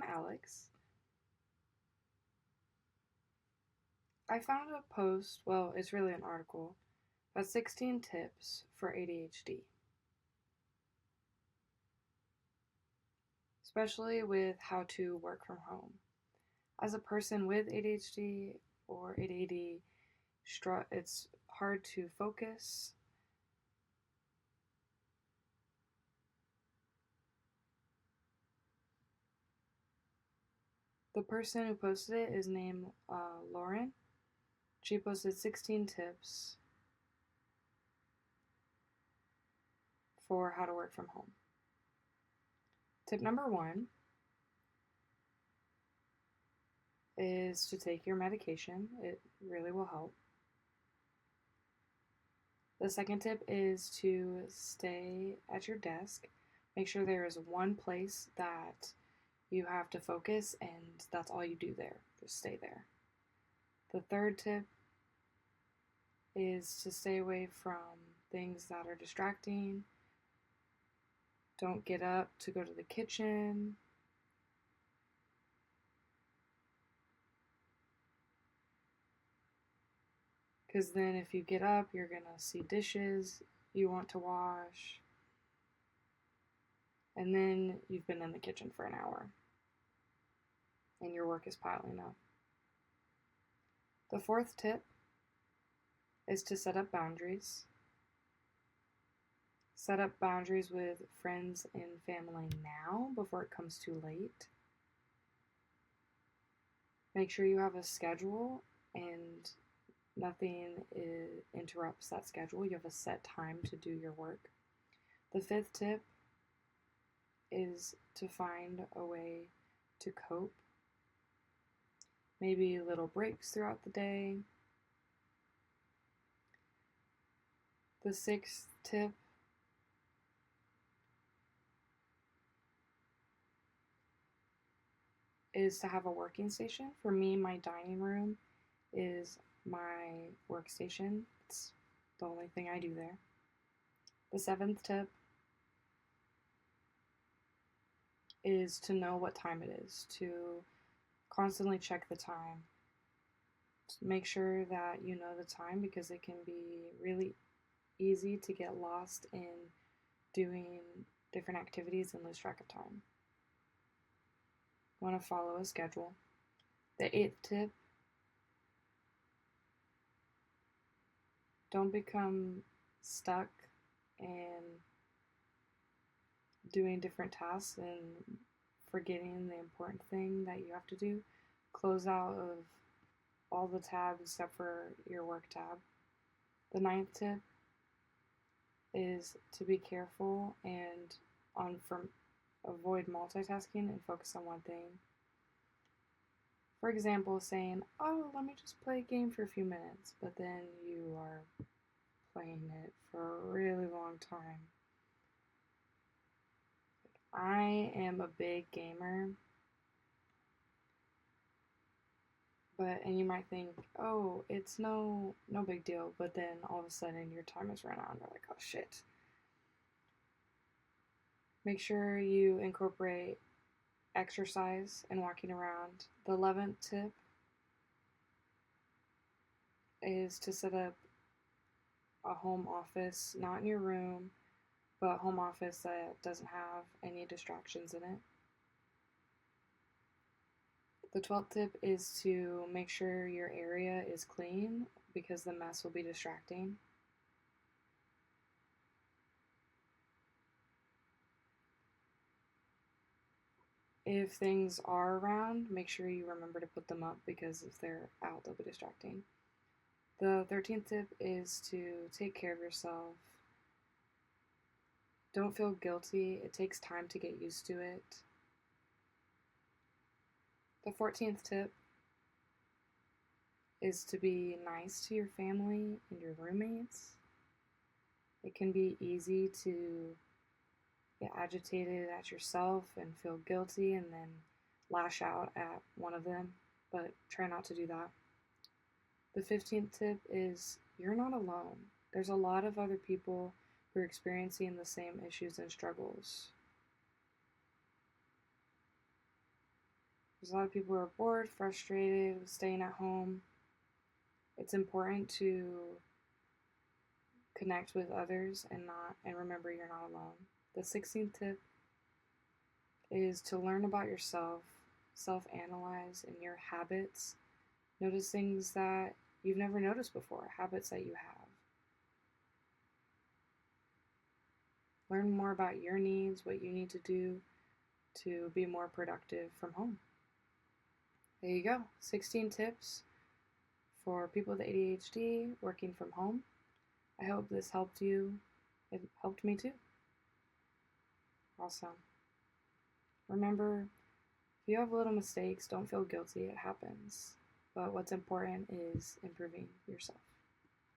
I'm Alex. I found a post, well, it's really an article, about 16 tips for ADHD, especially with how to work from home. As a person with ADHD or ADD, it's hard to focus. The person who posted it is named Lauren. She posted 16 tips for how to work from home. Tip number 1 is to take your medication. It really will help. The second tip is to stay at your desk. Make sure there is one place that you have to focus and that's all you do there. Just stay there. The third tip is to stay away from things that are distracting. Don't get up to go to the kitchen. Because then if you get up, you're going to see dishes you want to wash. And then you've been in the kitchen for an hour. And your work is piling up. The fourth tip is to set up boundaries. Set up boundaries with friends and family now before it comes too late. Make sure you have a schedule and nothing interrupts that schedule. You have a set time to do your work. The fifth tip is to find a way to cope. Maybe little breaks throughout the day. The sixth tip is to have a working station. For me, my dining room is my workstation. It's the only thing I do there. The seventh tip is to know what time it is, to constantly check the time. Make sure that you know the time because it can be really easy to get lost in doing different activities and lose track of time. You want to follow a schedule. The eighth tip, don't become stuck in doing different tasks and forgetting the important thing that you have to do. Close out of all the tabs except for your work tab. The ninth tip is to be careful and avoid multitasking and focus on one thing. For example, saying, oh, let me just play a game for a few minutes, but then you are playing it for a really long time. I am a big gamer, and you might think, oh, it's no big deal, but then all of a sudden your time is run out and you're like, oh shit. Make sure you incorporate exercise and walking around. The 11th tip is to set up a home office, not in your room, but a home office that doesn't have any distractions in it. The 12th tip is to make sure your area is clean because the mess will be distracting. If things are around, make sure you remember to put them up because if they're out, they'll be distracting. The 13th tip is to take care of yourself. Don't feel guilty. It takes time to get used to it. The 14th tip is to be nice to your family and your roommates. It can be easy to get agitated at yourself and feel guilty and then lash out at one of them, but try not to do that. The 15th tip is you're not alone. There's a lot of other people who are experiencing the same issues and struggles. There's a lot of people who are bored, frustrated with staying at home. It's important to connect with others and remember you're not alone. The 16th tip is to learn about yourself, self-analyze in your habits, notice things that you've never noticed before, habits that you have. Learn more about your needs, what you need to do to be more productive from home. There you go. 16 tips for people with ADHD working from home. I hope this helped you. It helped me too. Awesome. Remember, if you have little mistakes, don't feel guilty. It happens. But what's important is improving yourself.